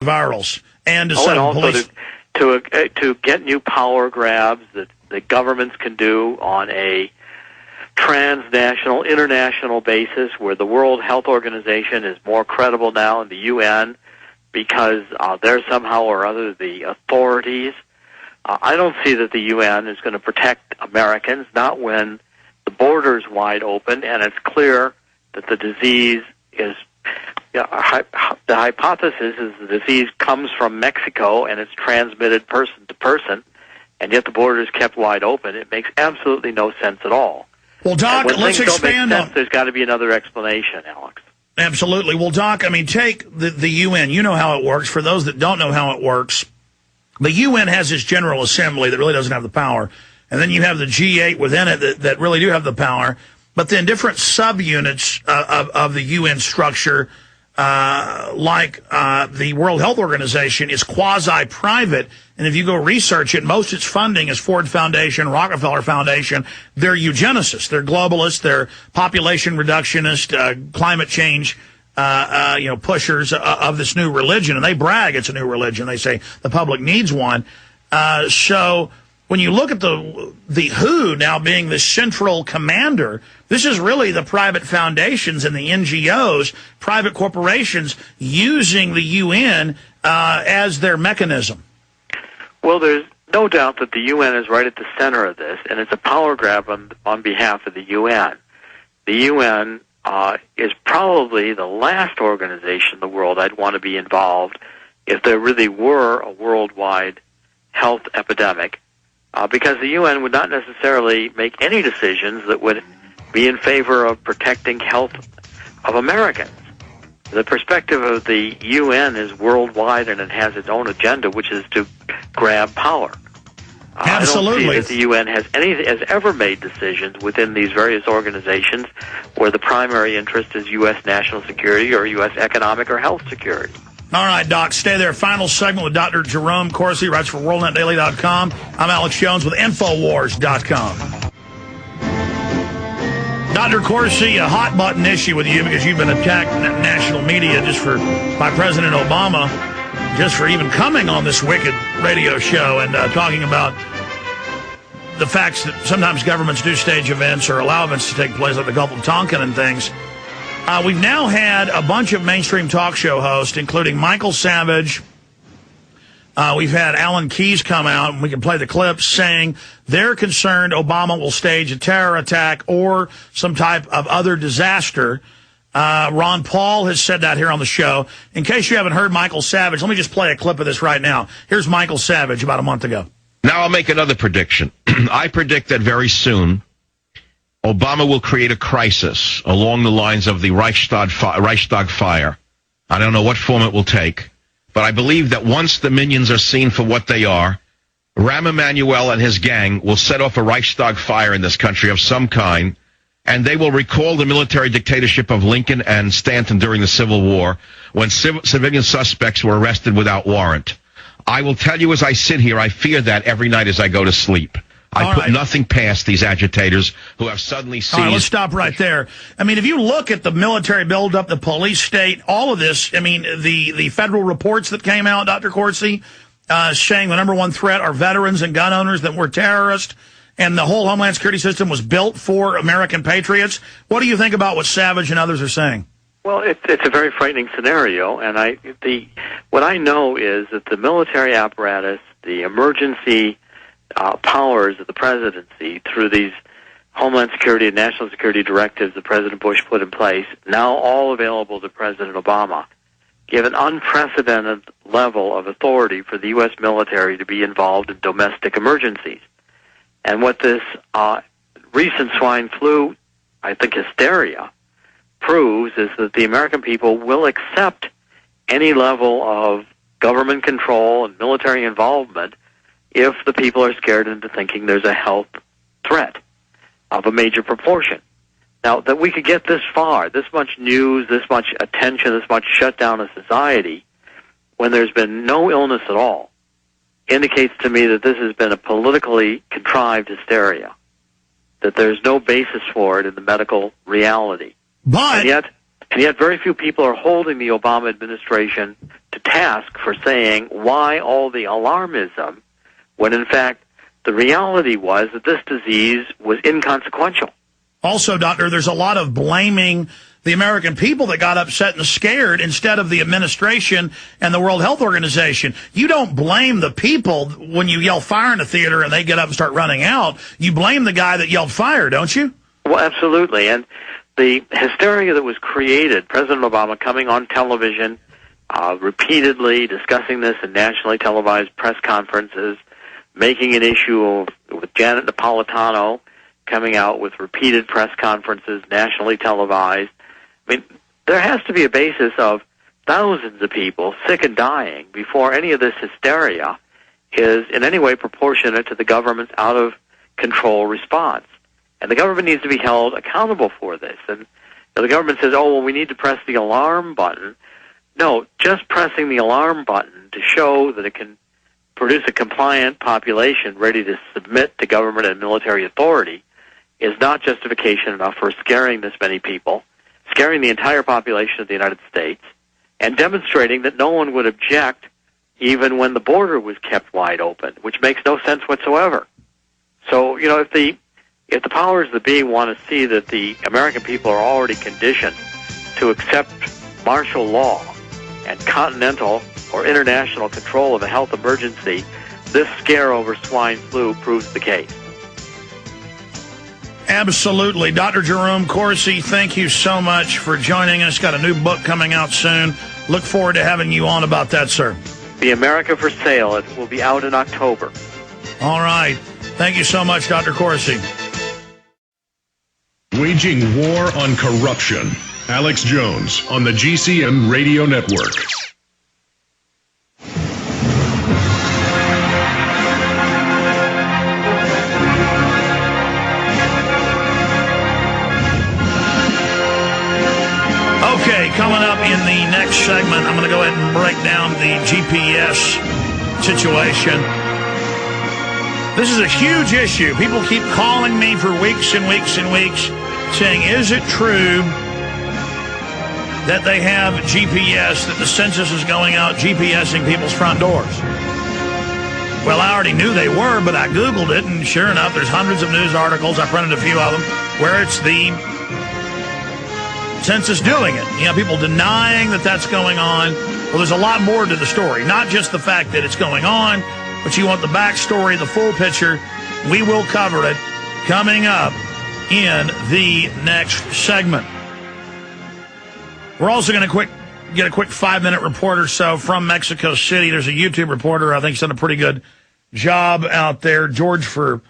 virals and to and set also police. to get new power grabs that governments can do on a transnational, international basis, where the World Health Organization is more credible now in the UN because they're somehow or other the authorities. I don't see that the UN is going to protect Americans, not when the border's wide open and it's clear that the disease is, the hypothesis is the disease comes from Mexico and it's transmitted person to person, and yet the border is kept wide open. It makes absolutely no sense at all. Well, Doc, let's expand on... There's got to be another explanation, Alex. Absolutely. Well, Doc, I mean, take the UN. You know how it works. For those that don't know how it works, the UN has this General Assembly that really doesn't have the power. And then you have the G8 within it that really do have the power. But then different subunits of the UN structure, like the World Health Organization, is quasi-private. And if you go research it, most of its funding is Ford Foundation, Rockefeller Foundation. They're eugenicists. They're globalists. They're population reductionist, climate change, pushers of this new religion. And they brag it's a new religion. They say the public needs one. So when you look at the WHO now being the central commander, this is really the private foundations and the NGOs, private corporations, using the UN as their mechanism. Well, there's no doubt that the UN is right at the center of this, and it's a power grab on behalf of the UN. The UN is probably the last organization in the world I'd want to be involved if there really were a worldwide health epidemic, because the UN would not necessarily make any decisions that would be in favor of protecting health of Americans. The perspective of the UN is worldwide, and it has its own agenda, which is to grab power. Absolutely. I don't see that the UN has ever made decisions within these various organizations where the primary interest is U.S. national security or U.S. economic or health security. All right, Doc, stay there. Final segment with Dr. Jerome Corsi, writes for WorldNetDaily.com. I'm Alex Jones with Infowars.com. Dr. Corsi, a hot-button issue with you because you've been attacked in national media by President Obama just for even coming on this wicked radio show and talking about the facts that sometimes governments do stage events or allow events to take place like the Gulf of Tonkin and things. We've now had a bunch of mainstream talk show hosts, including Michael Savage. We've had Alan Keyes come out, and we can play the clips, saying they're concerned Obama will stage a terror attack or some type of other disaster. Ron Paul has said that here on the show. In case you haven't heard Michael Savage, let me just play a clip of this right now. Here's Michael Savage about a month ago. Now I'll make another prediction. I predict that very soon Obama will create a crisis along the lines of the Reichstag fire. I don't know what form it will take, but I believe that once the minions are seen for what they are, Rahm Emanuel and his gang will set off a Reichstag fire in this country of some kind, and they will recall the military dictatorship of Lincoln and Stanton during the Civil War, when civilian suspects were arrested without warrant. I will tell you as I sit here, I fear that every night as I go to sleep. I put nothing past these agitators who have suddenly seized... All right, let's stop right there. I mean, if you look at the military buildup, the police state, all of this, I mean, the federal reports that came out, Dr. Corsi, saying the number one threat are veterans and gun owners, that we're terrorists, and the whole Homeland Security system was built for American patriots. What do you think about what Savage and others are saying? Well, it's a very frightening scenario, and what I know is that the military apparatus, the emergency powers of the presidency through these Homeland Security and National Security directives that President Bush put in place, now all available to President Obama, give an unprecedented level of authority for the U.S. military to be involved in domestic emergencies. And what this recent swine flu, I think, hysteria proves is that the American people will accept any level of government control and military involvement if the people are scared into thinking there's a health threat of a major proportion. Now, that we could get this far, this much news, this much attention, this much shutdown of society, when there's been no illness at all, indicates to me that this has been a politically contrived hysteria, that there's no basis for it in the medical reality. But And yet very few people are holding the Obama administration to task for saying why all the alarmism when, in fact, the reality was that this disease was inconsequential. Also, Doctor, there's a lot of blaming the American people that got upset and scared instead of the administration and the World Health Organization. You don't blame the people when you yell fire in a theater and they get up and start running out. You blame the guy that yelled fire, don't you? Well, absolutely. And the hysteria that was created, President Obama coming on television, repeatedly discussing this in nationally televised press conferences, making an issue with Janet Napolitano coming out with repeated press conferences, nationally televised. I mean, there has to be a basis of thousands of people sick and dying before any of this hysteria is in any way proportionate to the government's out-of-control response. And the government needs to be held accountable for this. And the government says, oh, well, we need to press the alarm button. No, just pressing the alarm button to show that it can produce a compliant population ready to submit to government and military authority is not justification enough for scaring this many people, scaring the entire population of the United States, and demonstrating that no one would object even when the border was kept wide open, which makes no sense whatsoever. So, you know, if the powers that be want to see that the American people are already conditioned to accept martial law and continental or international control of a health emergency, this scare over swine flu proves the case. Absolutely. Dr. Jerome Corsi, thank you so much for joining us. Got a new book coming out soon. Look forward to having you on about that, sir. The America for Sale. It will be out in October. All right. Thank you so much, Dr. Corsi. Waging war on corruption. Alex Jones on the GCN Radio Network. Okay, coming up in the next segment, I'm going to go ahead and break down the GPS situation. This is a huge issue. People keep calling me for weeks and weeks and weeks saying, is it true that they have GPS, that the census is going out GPSing people's front doors? Well, I already knew they were, but I Googled it, and sure enough, there's hundreds of news articles. I printed a few of them where it's the census doing it. You know, people denying that that's going on. Well, there's a lot more to the story, not just the fact that it's going on, but you want the backstory, the full picture. We will cover it coming up in the next segment. We're also going to get a quick 5-minute report or so from Mexico City. There's a YouTube reporter I think has done a pretty good job out there. George for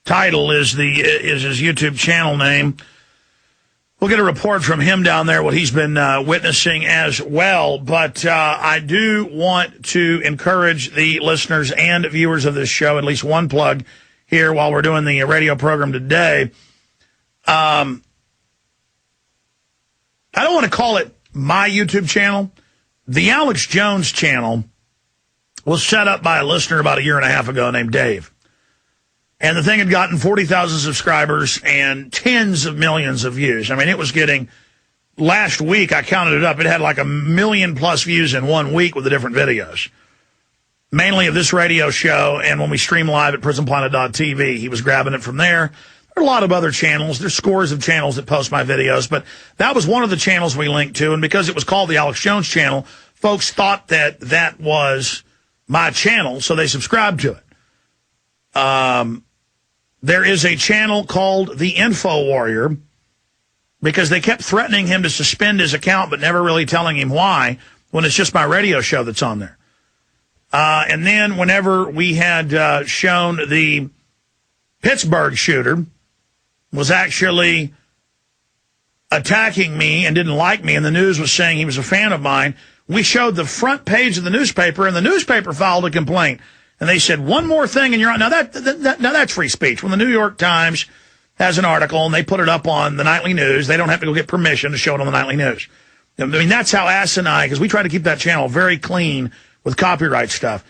Title is his YouTube channel name. We'll get a report from him down there, what he's been witnessing as well. But I do want to encourage the listeners and viewers of this show, at least one plug here while we're doing the radio program today. I don't want to call it my YouTube channel. The Alex Jones channel was set up by a listener about a year and a half ago named Dave. And the thing had gotten 40,000 subscribers and tens of millions of views. I mean, it was getting, last week, I counted it up, it had like 1 million plus views in 1 week with the different videos. Mainly of this radio show, and when we stream live at prisonplanet.tv, he was grabbing it from there. There are a lot of other channels. There's scores of channels that post my videos, but that was one of the channels we linked to, and because it was called the Alex Jones channel, folks thought that that was my channel, so they subscribed to it. There is a channel called The Info Warrior because they kept threatening him to suspend his account but never really telling him why when it's just my radio show that's on there. And then whenever we had shown the Pittsburgh shooter was actually attacking me and didn't like me and the news was saying he was a fan of mine, we showed the front page of the newspaper and the newspaper filed a complaint. And they said, one more thing, and you're on. Now, that's free speech. When the New York Times has an article and they put it up on the nightly news, they don't have to go get permission to show it on the nightly news. I mean, that's how asinine, because we try to keep that channel very clean with copyright stuff.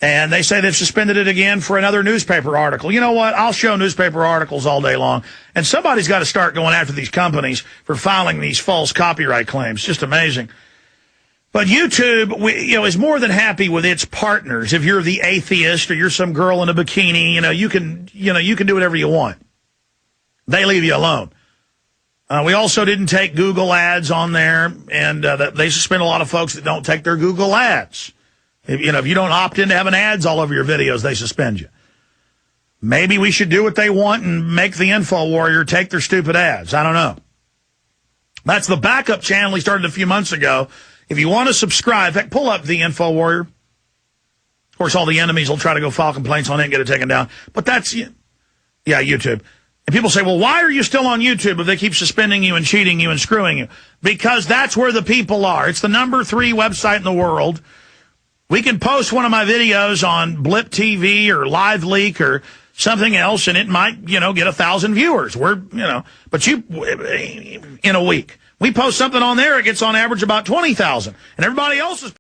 And they say they've suspended it again for another newspaper article. You know what? I'll show newspaper articles all day long. And somebody's got to start going after these companies for filing these false copyright claims. Just amazing. But YouTube, is more than happy with its partners. If you're the atheist or you're some girl in a bikini, you can do whatever you want. They leave you alone. We also didn't take Google ads on there, and they suspend a lot of folks that don't take their Google ads. If you don't opt in to having ads all over your videos, they suspend you. Maybe we should do what they want and make the Info Warrior take their stupid ads. I don't know. That's the backup channel he started a few months ago. If you want to subscribe, in fact, pull up the Info Warrior. Of course, all the enemies will try to go file complaints on it and get it taken down. But that's, YouTube. And people say, well, why are you still on YouTube if they keep suspending you and cheating you and screwing you? Because that's where the people are. It's the number 3 website in the world. We can post one of my videos on Blip TV or Live Leak or something else, and it might, get 1,000 viewers. But in a week. We post something on there, it gets on average about 20,000. And everybody else is